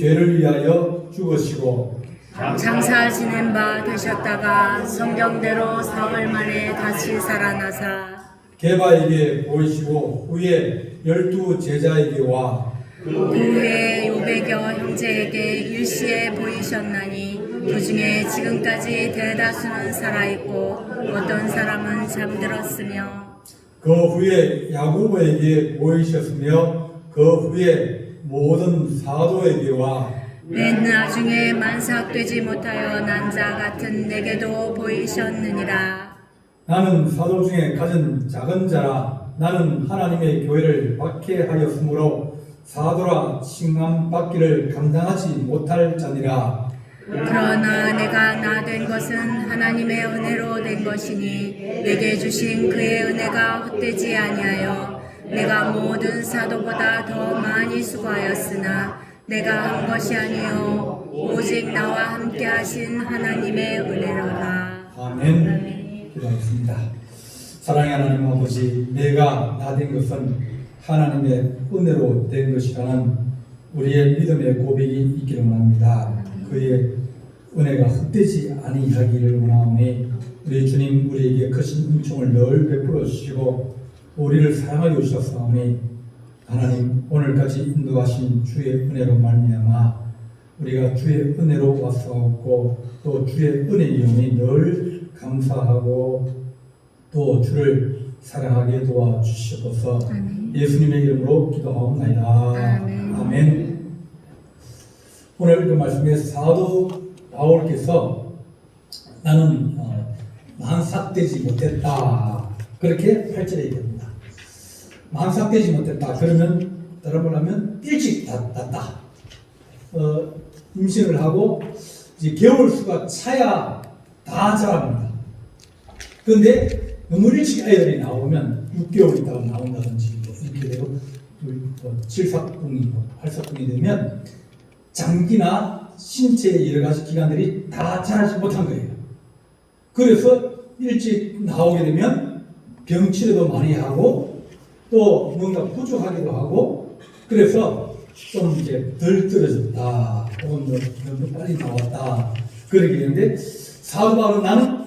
죄를 위하여 죽으시고 장사 지낸 바 되셨다가 성경대로 사흘 만에 다시 살아나사 게바에게 보이시고 후에 12 제자에게와 그 후에 500여 형제에게 일시에 보이셨나니 그 중에 지금까지 대다수는 살아있고 어떤 사람은 잠들었으며 그 후에 야고보에게 보이셨으며 그 후에 모든 사도에게와 맨 나중에 만삭되지 못하여 난 자 같은 내게도 보이셨느니라. 나는 사도 중에 가진 작은 자라. 나는 하나님의 교회를 박해하였으므로 사도라 칭함받기를 감당하지 못할 자니라. 그러나 내가 나 된 것은 하나님의 은혜로 된 것이니 내게 주신 그의 은혜가 헛되지 아니하여 내가 모든 사도보다 더 많이 수고하였으나 내가 한 것이 아니요 오직 나와 함께 하신 하나님의 은혜로라. 아멘. 기도하겠습니다. 사랑의 하나님 아버지, 내가 나 된 것은 하나님의 은혜로 된 것이라는 우리의 믿음의 고백이 있기를 원합니다. 그의 은혜가 헛되지 아니하기를 원하오니 우리 주님 우리에게 크신 은총을 늘 베풀어 주시고 우리를 사랑하여 주셨사오니 하나님 오늘까지 인도하신 주의 은혜로 말미암아 우리가 주의 은혜로 왔사옵고 또 주의 은혜의 영이 늘 감사하고 또 주를 사랑하게 도와주시옵소서. 예수님의 이름으로 기도하옵나이다. 아멘. 오늘 그 말씀에 사도 바울께서 나는 만삭되지 못했다 그렇게 8절에 얘기합니다. 만삭되지 못했다 그러면 다른 말로 하면 일찍 났다. 임신을 하고 이제 개월 수가 차야 다 자랍니다. 그런데 너무 일찍 아이들이 나오면 6개월 있다가 나온다든지 이렇게 되고 7사뿐이 8사뿐이 되면 장기나 신체의 여러 가지 기관들이 다 자라지 못한 거예요. 그래서 일찍 나오게 되면 병치레도 많이 하고 또 뭔가 부족하기도 하고 그래서 좀 이제 덜 떨어졌다 혹은 너무 빨리 나왔다 그러게 되는데 사도 바울은 나는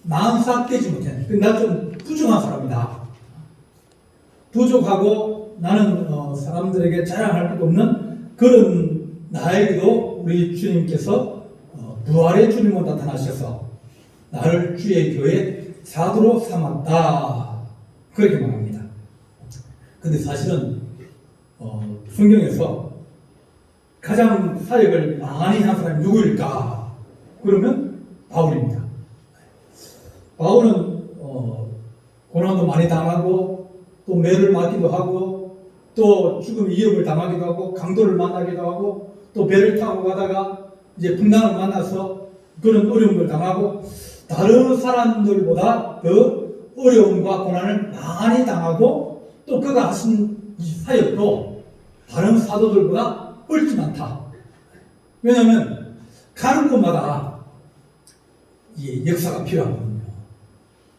만삭되지 못해. 나 좀 부족한 사람이다. 부족하고 나는 사람들에게 자랑할 것도 없는 그런 나에게도 우리 주님께서 부활의 주님으로 나타나셔서 나를 주의 교회 사도로 삼았다. 그렇게 말합니다. 근데 사실은 성경에서 가장 사역을 많이 한 사람이 누구일까? 그러면 바울입니다. 바울은 고난도 많이 당하고 또 매를 맞기도 하고 또 죽음 위협을 당하기도 하고 강도를 만나기도 하고 또 배를 타고 가다가 이제 풍랑을 만나서 그런 어려움을 당하고 다른 사람들보다 더 어려움과 고난을 많이 당하고 또 그가 하신 이 사역도 다른 사도들보다 훨씬 많다. 왜냐하면 가는 곳마다 이 역사가 필요하거든요.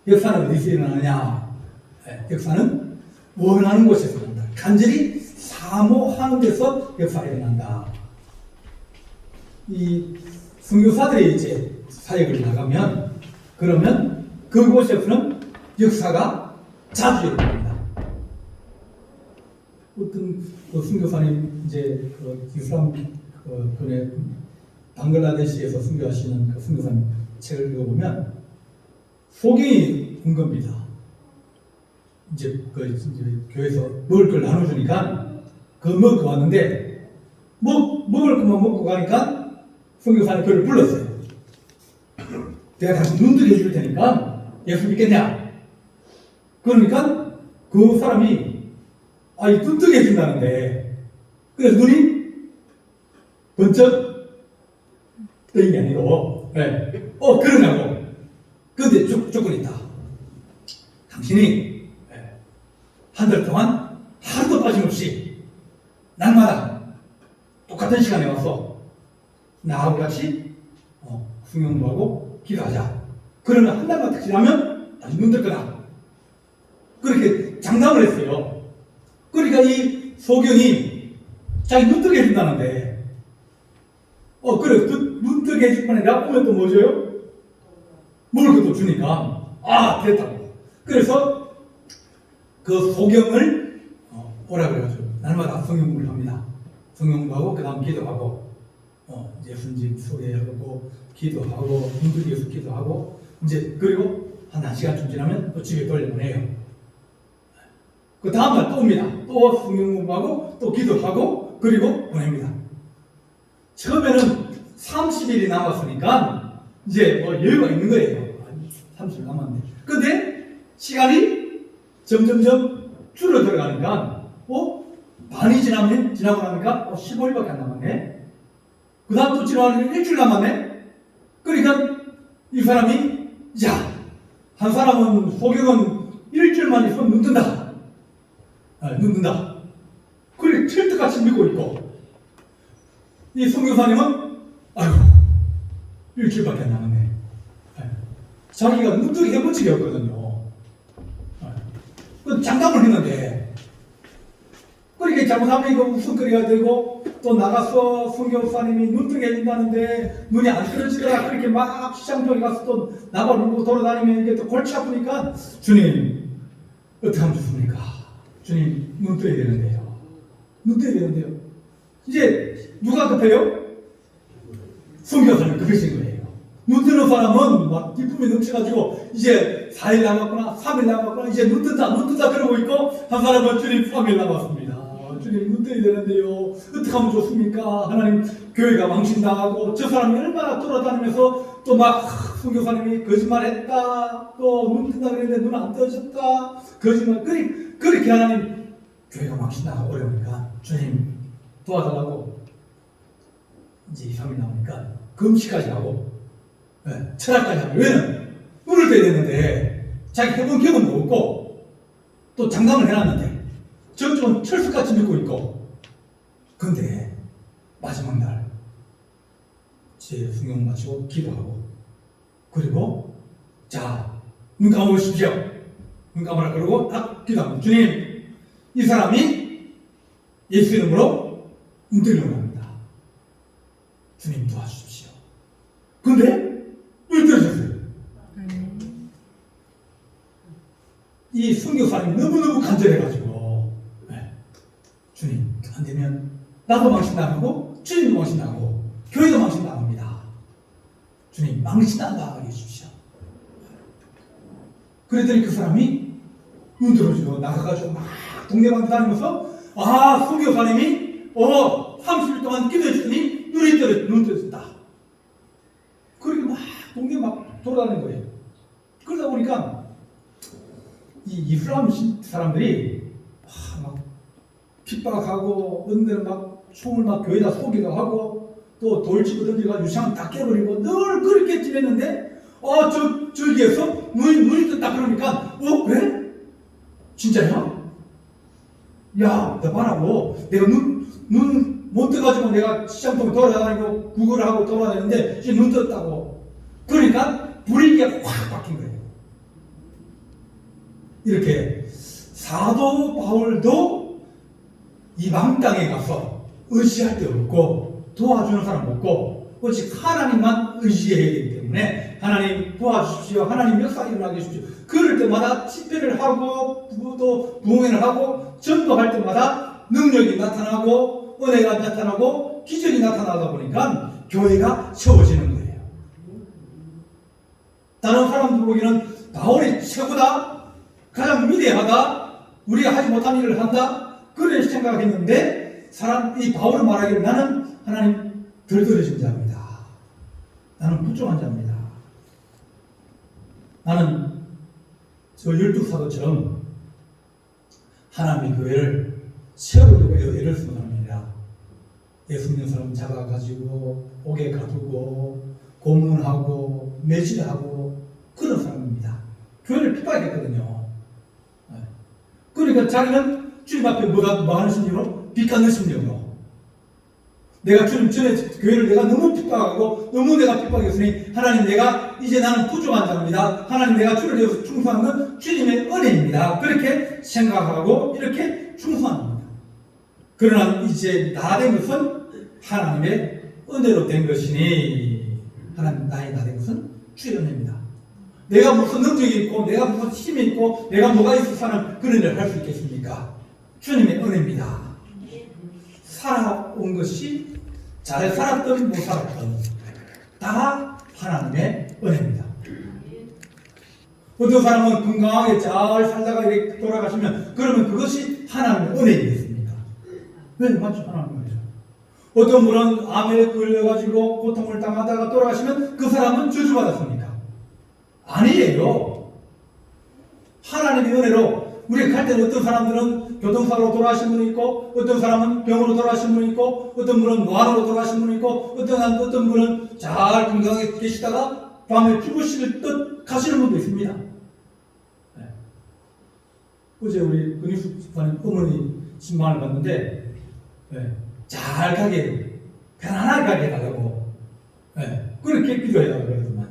역사는 어디서 일어나느냐? 역사는 원하는 곳에서 일어난다. 간절히 사모하는 데서 역사가 일어난다. 이 선교사들이 이제 사역을 나가면 그러면 그곳에서는 역사가 자주 일어납니다. 어떤 선교사님 이제 이슬람 그네 방글라데시에서 선교하시는 그 선교사님 책을 읽어보면 소경이 온 겁니다. 이제 교회에서 먹을 걸 나눠주니까 먹고 왔는데 먹을 것만 먹고 가니까 선교사님 그를 불렀어요. 내가 다시 눈뜨게 해줄 테니까 예수 믿겠냐? 그러니까 그 사람이 눈뜨게 해준다는데 그래서 눈이 번쩍 뜨는 게 아니고 그러냐고. 그런데 조건이 있다. 당신이 한 달 동안 하루도 빠짐없이 날마다 똑같은 시간에 와서 나하고 같이 수명도 하고 기도하자. 그러면 한 달만 딱 지나면 다시 눈 뜰 거다. 그렇게 장담을 했어요. 그러니까 이 소경이 자기 눈 뜨게 해준다는데 그래, 눈 뜨게 해줄 만에 내가 보면 또 뭐 줘요? 먹을 것도 주니까, 됐다고. 그래서 그 소경을, 오라 그래가지고, 날마다 성경 공부를 합니다. 성경 공부하고, 그 다음 기도하고, 예수님 소개하고, 기도하고, 눈 뜨기 위해서 기도하고, 이제, 그리고 한 1시간쯤 지나면 또 집에 돌려보내요. 그 다음날 또 옵니다. 또 성경 공부하고, 또 기도하고, 그리고 보냅니다. 처음에는 30일이 남았으니까 이제 뭐 여유가 있는 거예요. 30일 남았는데. 근데 시간이 점점점 줄어들어가니까, 반이 지나고 나니까 15일밖에 안 남았네. 그 다음 또 지나가니까 일주일 남았네. 그러니까 이 사람이, 한 사람은 소경은 일주일만 있으면 눈 뜬다. 눈 뜬다. 그래, 칠떡같이 믿고 있고, 이 선교사님은 일주일밖에 안 남았네. 자기가 눈 뜨게 해본 적이 없거든요. 장담을 했는데, 그렇게 잘못하면 이거 웃음거리가 되고, 또 나가서 선교사님이 눈 뜨게 해준다는데 눈이 안 떨어지더라. 그렇게 막 시장 쪽에 가서 또 나발로 돌아다니면 이게 또 골치 아프니까, 주님 어떻게 하면 좋습니까? 주님 눈 떠야 되는데요. 눈 떠야 되는데요. 이제 누가 급해요? 선교사님이 급해진 거예요. 눈 뜨는 사람은 막 기쁨이 넘쳐가지고 이제 4일 남았구나, 3일 남았구나, 이제 눈 뜬다 그러고 있고, 한 사람은 주님 3일 남았습니다. 주님 눈 떠야 되는데요. 어떻게 하면 좋습니까? 하나님 교회가 망신당하고, 저 사람이 얼마나 돌아다니면서 또 막 선교사님이 거짓말했다, 또 눈 뜬다 그랬는데 눈 안 떠졌다, 거짓말, 그렇게 하나님 교회가 망신당하고 어려우니까 주님 도와달라고 이제 2, 3일 나오니까 금식까지 하고, 철학까지 하고. 왜냐면 눈을 떠야 되는데 자기 해본 경험도 없고, 또 장담을 해놨는데 저쪽은 철수같이 믿고 있고. 근데 마지막 날 제 성경 마치고 기도하고, 그리고 눈 감으십시오. 눈 감으라 그러고 딱 기도하고, 주님 이 사람이 예수 이름으로 눈 뜨려고 합니다. 주님 도와주십시오. 근데 눈 떠졌어요. 이 선교사님이 너무너무 간절해가지고, 주님 안 되면 나도 망신당하고 주님도 망신당하고 교회도 망신당합니다. 주님 망신당하게 해주십시오. 그랬더니 그 사람이 눈 들어주고 나가가지고 막 동네방네 다니면서, 선교사님이 30일 동안 기도해주더니 눈 떠졌다. 그렇게 막 동네 막 돌아다니는 거예요. 그러다 보니까 이 이슬람 사람들이 막 핍박하고, 어느 데는 막 총을 막 교회에다 쏘기도 하고, 또 돌 집어던지가 유창 다 깨버리고 늘 그렇게 지냈는데, 저기에서 눈이 떴다 그러니까, 그래? 진짜야? 야, 너 봐라고. 내가 눈 못 떠가지고 내가 시장 통에 돌아다니고 구걸을 하고 돌아다녔는데 이제 눈 떴다고. 그러니까 분위기가 확 바뀐 거예요. 이렇게 사도 바울도 이방 땅에 가서 의지할 데 없고 도와주는 사람 없고 오직 하나님만 의지해야 되기 때문에, 하나님 도와주십시오, 하나님 역사 일어나게 해주십시오. 그럴 때마다 집회를 하고 또 부흥회를 하고 전도할 때마다 능력이 나타나고 은혜가 나타나고 기적이 나타나다 보니까 교회가 세워지는 거예요. 다른 사람들 보기에는 바울이 최고다, 가장 위대하다, 우리가 하지 못한 일을 한다, 그런 생각했는데, 이 바울은 말하기를 나는 하나님 덜덜해진 자입니다. 나는 부족한 자입니다. 나는 저 12사도처럼 하나님의 교회를 세우려고 애를 쓰는 사람입니다. 예수 믿는 사람 잡아가지고 옥에 가두고 고문하고 매질하고 그런 사람입니다. 교회를 핍박했거든요. 그러니까 자기는 주님 앞에 뭐 하는 심리로? 빚갚는 심리로. 내가 주님 전에 교회를 내가 너무 핍박하고 너무 내가 핍박했으니 하나님 내가 이제 나는 부족한 자입니다. 하나님 내가 주를 위해서 충성하는 건 주님의 은혜입니다. 그렇게 생각하고 이렇게 충성합니다. 그러나 이제 다 된 것은 하나님의 은혜로 된 것이니 하나님 나의 나 된 것은 주의 은혜입니다. 내가 무슨 능력이 있고 내가 무슨 힘이 있고 내가 뭐가 있어서 하는 그런 일을 할 수 있겠습니까? 주님의 은혜입니다. 살아온 것이 잘 살았든 못 살았든 다 하나님의 은혜입니다. 어떤 사람은 건강하게 잘 살다가 이렇게 돌아가시면 그러면 그것이 하나님의 은혜이겠습니까? 왜? 맞죠? 하나님의 은혜죠. 어떤 분은 암에 걸려가지고 고통을 당하다가 돌아가시면 그 사람은 저주받았습니까? 아니에요. 하나님의 은혜로 우리가 갈 때는 어떤 사람들은 교통사고로 돌아가신 분이 있고 어떤 사람은 병으로 돌아가신 분이 있고 어떤 분은 노안으로 돌아가신 분이 있고 어떤 분은 잘 건강하게 계시다가 밤에 죽으실 듯 가시는 분도 있습니다. 네. 어제 우리 근육수 집사님 어머니 신방을 봤는데 네. 잘 가게 편안하게 가게 해달라고 네. 그렇게 기도해달라고 그러더만요.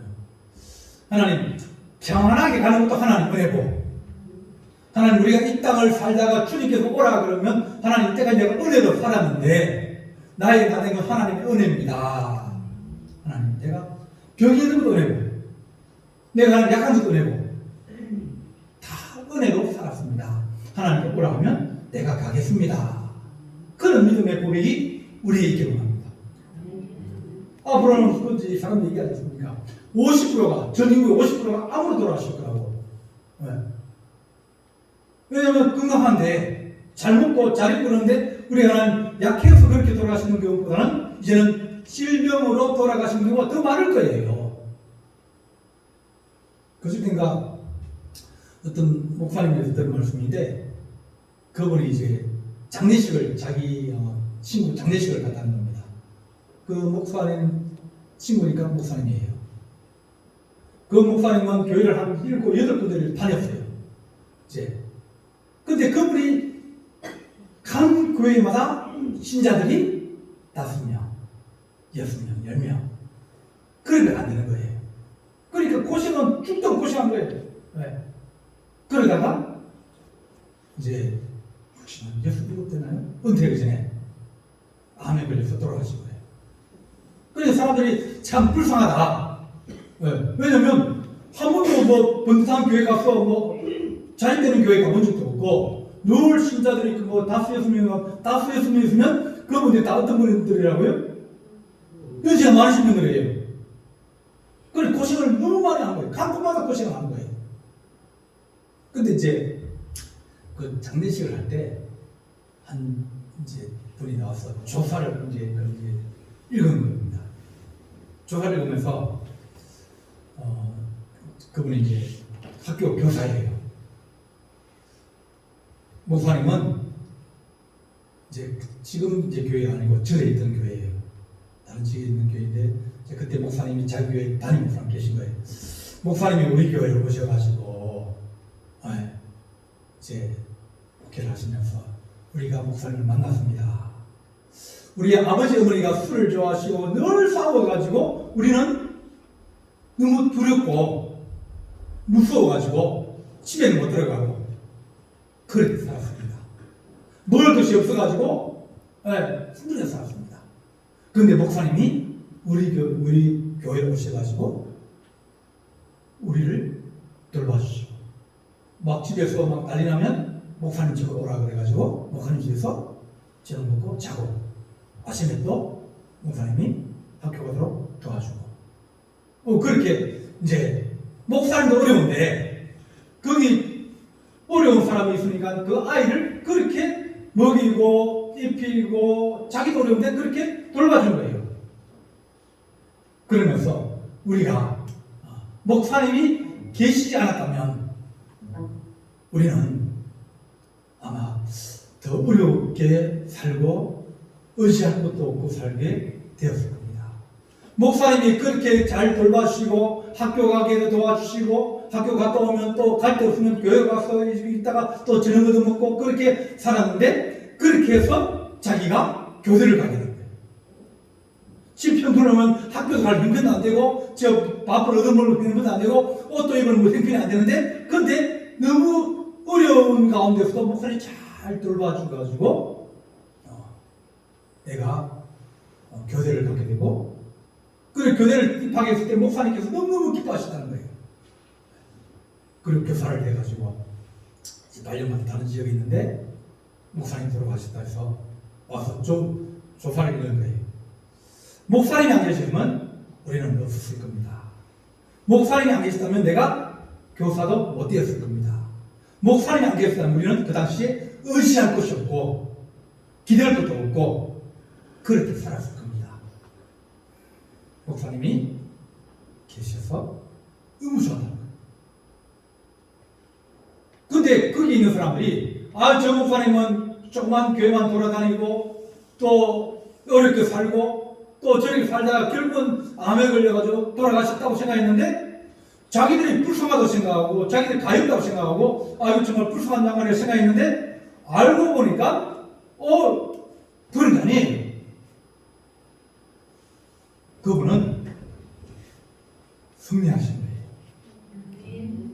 하나님 평안하게 가는 것도 하나님 은혜고 하나님 우리가 이 땅을 살다가 주님께서 오라 그러면 하나님 이때까지 내가 은혜로 살았는데 나의 나 된 건 하나님의 은혜입니다. 하나님 내가 병이 있는 것도 은혜고 내가 약한 것도 은혜고 다 은혜로 살았습니다. 하나님께 오라 하면 내가 가겠습니다. 그런 믿음의 고백이 우리에게 있기를 합니다. 앞으로는 그런지 사람들이 얘기하지 않습니까? 50%가 전 인구의 50%가 암으로 돌아가실 거라고. 네. 왜냐하면 건강한데 잘 먹고 잘 입고 그러는데 우리가 약해서 그렇게 돌아가시는 경우보다는 이제는 질병으로 돌아가시는 경우가 더 많을 거예요. 그중인가 어떤 목사님께서 들은 말씀인데 그분이 이제 장례식을 자기 친구 장례식을 갔다는 겁니다. 그 목사님 친구니까 목사님이에요. 그 목사님은 교회를 한 7, 8군데를 다녔어요. 이제 근데 그분이 간 교회마다 신자들이 5명, 6명, 10명 그러면 안 되는 거예요. 그러니까 고생은 죽도 고생한 거예요. 네. 그러다가 이제 혹시 6, 7 되나요? 은퇴하기 전에 암에 걸려서 돌아가신 거예요. 그래서 사람들이 참 불쌍하다. 네. 왜냐면 한 번도 뭐 번듯한 교회 가서 뭐 자립되는 교회 가본 적도 없고 늘 신자들이 뭐 다수 여섯 명 있으면 그분들이 다 어떤 분들이라고요? 연세가 많으신 분들이에요. 그래 고생을 너무 많이 한 거예요. 간부마다 고생을 한 거예요. 근데 이제 그 장례식을 할 때 한 이제 분이 나와서 조사를 이제 읽은 겁니다. 조사를 읽으면서 그분이 이제 학교 교사예요. 목사님은 이제 지금 이제 교회가 아니고 전에 있던 교회예요. 다른 지역에 있는 교회인데 그때 목사님이 자기 교회 담임 목사님 계신 거예요. 목사님이 우리 교회를 오셔가지고 이제 목회를 하시면서 우리가 목사님을 만났습니다. 우리 아버지 어머니가 술을 좋아하시고 늘 싸워가지고 우리는 너무 두렵고 무서워가지고 집에는 못 들어가고 그렇게 살았습니다. 먹을 것이 없어가지고 힘들게 살았습니다. 그런데 목사님이 우리 교회에 오셔가지고 우리를 돌봐주시고 막 집에서 막 난리 나면 목사님 집으로 오라 그래가지고 목사님 집에서 저녁 먹고 자고 아침에 또 목사님이 학교 가도록 도와주고 그렇게 이제 목사님도 어려운데 거기 어려운 사람이 있으니까 그 아이를 그렇게 먹이고 입히고 자기도 어려운데 그렇게 돌봐준 거예요. 그러면서 우리가 목사님이 계시지 않았다면 우리는 아마 더 어렵게 살고 의지할 것도 없고 살게 되었을 겁니다. 목사님이 그렇게 잘 돌봐주시고 학교 가게 도와주시고 학교 갔다 오면 또 갈 데 없으면 교회 가서 있다가 또 저녁 얻어 먹고 그렇게 살았는데 그렇게 해서 자기가 교대를 가게 된 거예요. 집편 들어오면 학교도 갈 형편도 안 되고 저 밥을 얻어 먹을 형편도 안 되고 옷도 입을 뭐 형편이 안 되는데 근데 너무 어려운 가운데서도 목사님이 잘 돌봐줘가지고 내가 교대를 갖게 되고, 그 교대를 입학했을 때 목사님께서 너무너무 기뻐하셨다는 거예요. 그리고 교사를 해가지고 8년만 다른 지역에 있는데 목사님 돌아가셨다 해서 와서 좀 조사를 이런 거예요. 목사님이 안 계시면 우리는 없었을 겁니다. 목사님이 안 계셨다면 내가 교사도 못 되었을 겁니다. 목사님이 안 계셨다면 우리는 그 당시에 의지할 것이 없고 기댈 것도 없고 그렇게 살았을 겁니다. 목사님이 계셔서 의무조한다는 거예요. 근데 거기 있는 사람들이 저 목사님은 조그만 교회만 돌아다니고 또 어렵게 살고 또 저렇게 살다가 결국은 암에 걸려가지고 돌아가셨다고 생각했는데 자기들이 불쌍하다고 생각하고 자기들이 가엾다고 생각하고 이거 정말 불쌍한 양반이라고 생각했는데 알고 보니까 그런 게 아니에요. 그분은 승리하신 거예요.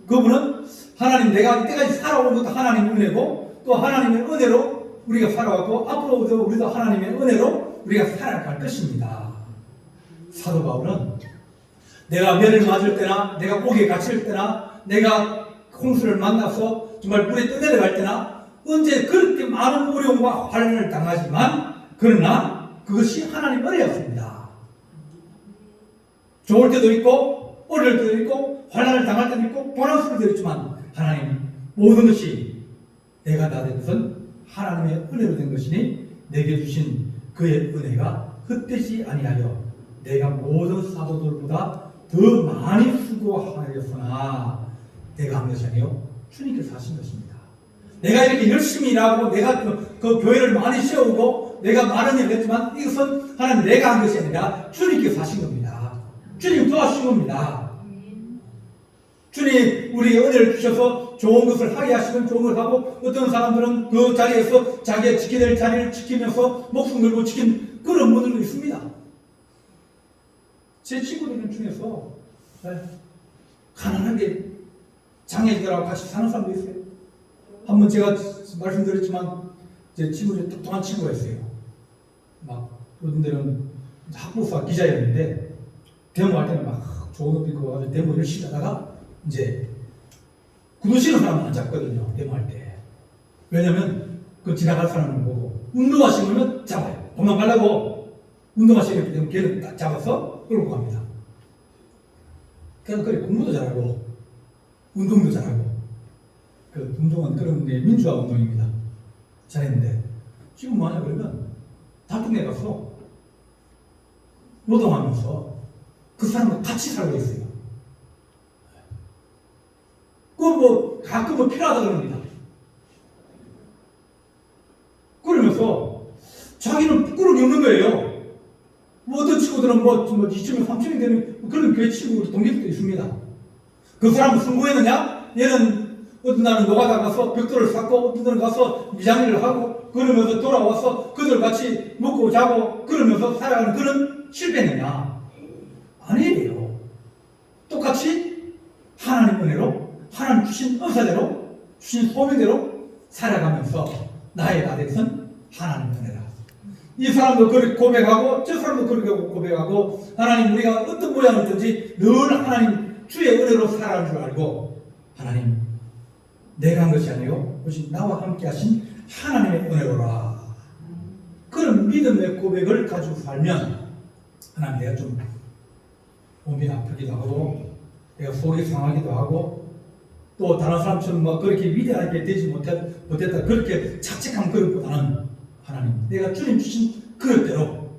그분은 하나님, 내가 이때까지 살아온 것도 하나님 은혜고 또 하나님의 은혜로 우리가 살아왔고 앞으로도 우리도 하나님의 은혜로 우리가 살아갈 것입니다. 사도 바울은 내가 매를 맞을 때나 내가 옥에 갇힐 때나 내가 홍수를 만나서 정말 물에 떠내려갈 때나 언제 그렇게 많은 어려움과 환난을 당하지만 그러나 그것이 하나님 은혜였습니다. 좋을 때도 있고 어려울 때도 있고 환난을 당할 때도 있고 고난스러울 때도 있지만 하나님 모든 것이 내가 다 된 것은 하나님의 은혜로 된 것이니 내게 주신 그의 은혜가 헛되지 아니하여 내가 모든 사도들보다 더 많이 수고하였으나 내가 한 것이 아니요 주님께서 하신 것입니다. 내가 이렇게 열심히 일하고 내가 그 교회를 많이 세우고 내가 많은 일을 했지만 이것은 하나님 내가 한 것이 아니라 주님께서 하신 겁니다. 주님 도와주신 겁니다. 주님 우리에게 은혜를 주셔서 좋은 것을 하게 하시면 좋은 걸 하고 어떤 사람들은 그 자리에서 자기가 지켜야 될 자리를 지키면서 목숨 걸고 지킨 그런 분들도 있습니다. 제 친구들 중에서 가난하게 장애인들하고 같이 사는 사람도 있어요. 한번 제가 말씀드렸지만 제 친구들이 똑똑한 친구가 있어요. 막 어떤 데는 학부사 기자였는데 데모할 때는 막 좋은 옷 입고 와서 데모 열심히 하다가 이제 구두 신은 사람은 안 잡거든요. 데모할 때. 왜냐면 그 지나갈 사람을 보고 운동화 신으면 잡아요. 도망가려고 운동화 신었기 때문에 걔는 딱 잡아서 끌고 갑니다. 그냥 그래 공부도 잘하고 운동도 잘하고 그 운동은 그런 게 민주화 운동입니다. 잘했는데 지금 뭐하냐 그러면 다툼에 가서 노동하면서 그 사람과 같이 살고 있어요. 뭐 가끔은 필요하다 그럽니다. 그러면서 자기는 부끄러움이 없는 거예요. 뭐 어떤 친구들은 뭐 2층에 3층이 되는 그런 교회 친구 동기들도 있습니다. 그 사람은 성공했느냐? 얘는 어떤 날은 노가다 가서 벽돌을 쌓고 어떤 날은 가서 미장일을 하고 그러면서 돌아와서 그들 같이 먹고 자고 그러면서 살아가는 그런 실패느냐? 아니에요. 똑같이 하나님 은혜로 하나님 주신 은사대로 주신 소명대로 살아가면서 나의 나대선 하나님 은혜라. 이 사람도 그렇게 고백하고 저 사람도 그렇게 고백하고 하나님 우리가 어떤 모양이든지 늘 하나님 주의 은혜로 살아가는 줄 알고 하나님 내가 한 것이 아니요 오직 나와 함께 하신 하나님의 은혜로라. 그런 믿음의 고백을 가지고 살면 하나님 내가 좀 몸이 아프기도 하고 내가 속이 상하기도 하고 또 다른 사람처럼 막 그렇게 위대하게 되지 못했다 그렇게 착착한 그릇보다는 하나님 내가 주님 주신 그릇대로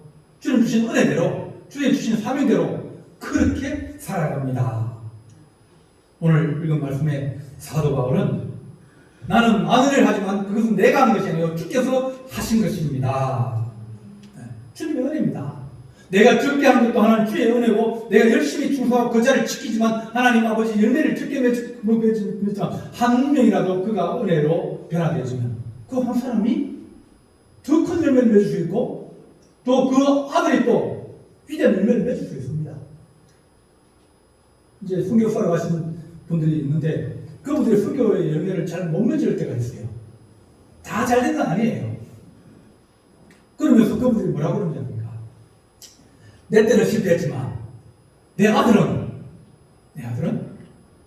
주님 주신 은혜대로 주님 주신 사명대로 그렇게 살아갑니다. 오늘 읽은 말씀에 사도 바울은 나는 많은 일을 하지만 그것은 내가 하는 것이 아니고 주께서 하신 것입니다. 주님의 은혜입니다. 내가 적게 한 것도 하나님 주의 은혜고 내가 열심히 충성하고 그 자리를 지키지만 하나님 아버지 열매를 적게 맺지만 한 명이라도 그가 은혜로 변화되어지면 그 한 사람이 더 큰 열매를 맺을 수 있고 또 그 아들이 또 위대한 열매를 맺을 수 있습니다. 이제 선교사로 가시는 분들이 있는데 그분들이 선교의 열매를 잘 못 맺을 때가 있어요. 다 잘 된 건 아니에요. 그러면서 그분들이 뭐라고 그러는지 압니까? 내 때는 실패했지만 내 아들은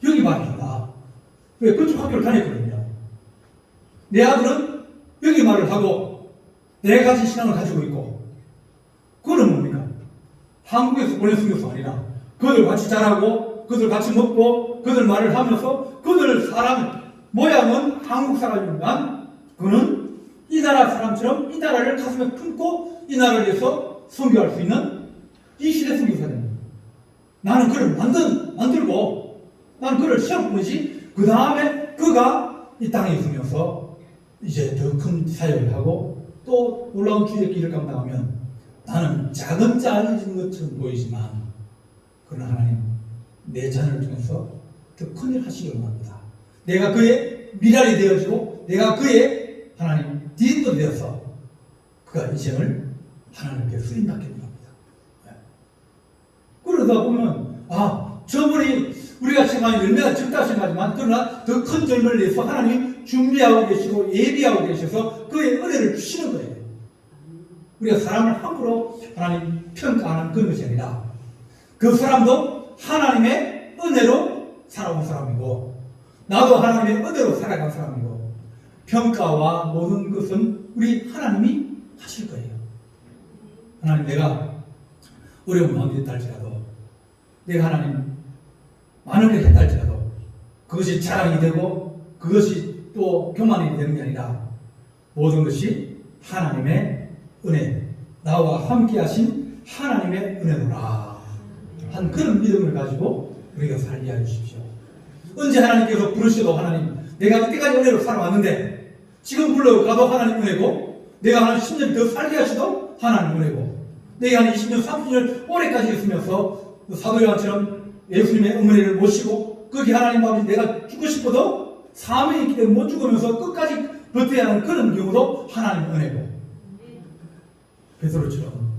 여기 말을 한다. 왜? 그쪽 학교를 다녔거든요. 내 아들은 여기 말을 하고 네 가지 신앙을 가지고 있고, 그거는 뭡니까? 한국에서 보낸 성교수가 아니라 그들 같이 자라고 그들 같이 먹고 그들 말을 하면서 그들 사람 모양은 한국 사람이지만 그는 이 나라 사람처럼 이 나라를 가슴에 품고 이 나라를 위해서 선교할 수 있는 이 시대 선교사입니다. 나는 그를 만들고 나는 그를 시험뿐이지, 그 다음에 그가 이 땅에 있으면서 이제 더 큰 사역을 하고 또 놀라운 주의 길을 감당하면 나는 작은 자인 것처럼 보이지만 그러나 하나님 내 자녀를 통해서 더 큰 일 하시기 원합니다. 내가 그의 미랄이 되어지고 내가 그의 하나님 디인도 되어서 그가 인생을 하나님께 쓰임받게 원합니다. 그러다 보면 저분이 우리가 생각하는 열매가 적다 생각하지만 그러나 더 큰 열매를 내서 하나님 준비하고 계시고 예비하고 계셔서 그의 은혜를 주시는 거예요. 우리가 사람을 함부로 하나님 평가하는 그런 것이 아니라 그 사람도 하나님의 은혜로 살아온 사람이고 나도 하나님의 은혜로 살아간 사람이고 평가와 모든 것은 우리 하나님이 하실 거예요. 하나님, 내가 어려운 마음이 있다 할지라도 내가 하나님 많은 걸 했다 할지라도 그것이 자랑이 되고 그것이 또 교만이 되는 게 아니라 모든 것이 하나님의 은혜, 나와 함께 하신 하나님의 은혜로라 한 그런 믿음을 가지고 우리가 살게 해주십시오. 언제 하나님께서 부르셔도 하나님, 내가 이때까지 은혜로 살아왔는데 지금 불러가도 하나님 은혜고, 내가 한 10년 더 살게 하셔도 하나님 은혜고, 내가 한 20년, 30년 오래까지 있으면서 사도 요한처럼 예수님의 어머니를 모시고 거기 하나님 아버지 내가 죽고 싶어도 사명이 있기 때문에 못 죽으면서 끝까지 버텨야 하는 그런 경우도 하나님 은혜고, 베드로처럼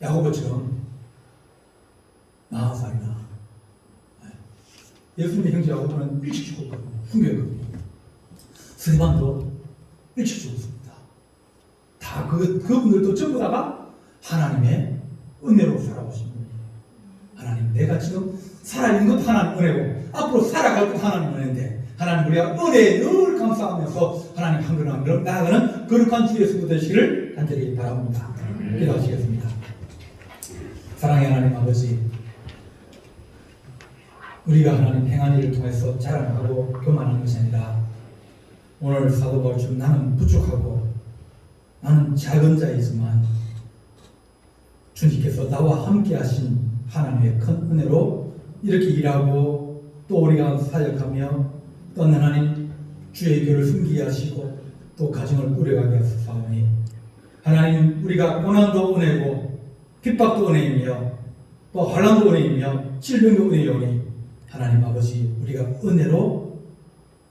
야고보처럼 40살이나 예수님의 형제 야고보는 일찍 죽었거든요. 훈계했거든요. 스데반도 일찍 죽었습니다. 다 그분들도 전부 다가 하나님의 은혜로 살아오신 분이에요. 하나님, 내가 지금 살아있는 것도 하나님 은혜고 앞으로 살아갈 것도 하나님 은혜인데 하나님, 우리가 은혜에 늘 감사하면서 하나님 한 걸음 한 걸음 나아가는 거룩한 주의 성도 되시기를 간절히 바랍니다. 기도하시겠습니다. 사랑의 하나님 아버지, 우리가 하나님 행한 일을 통해서 자랑하고 교만하는 것이 아니라 오늘 사도 바울처럼 나는 부족하고 나는 작은 자이지만 주님께서 나와 함께 하신 하나님의 큰 은혜로 이렇게 일하고 또 우리가 사역하며 또 하나님 주의 교를 숨기게 하시고 또 가정을 꾸려가게 하소서하오니 하나님, 우리가 고난도 은혜고 핍박도 은혜이며 또 환난도 은혜이며 질병도 은혜이오니 하나님 아버지, 우리가 은혜로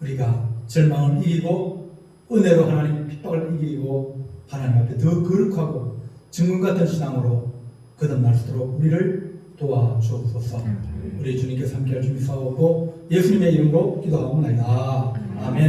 우리가 절망을 이기고 은혜로 하나님 핍박을 이기고 하나님 앞에 더 거룩하고 증거 같은 신앙으로 거듭날 수 있도록 우리를 도와주옵소서. 우리 주님께서 함께할 준비 사오고 예수님의 이름으로 기도하옵나이다. 아멘.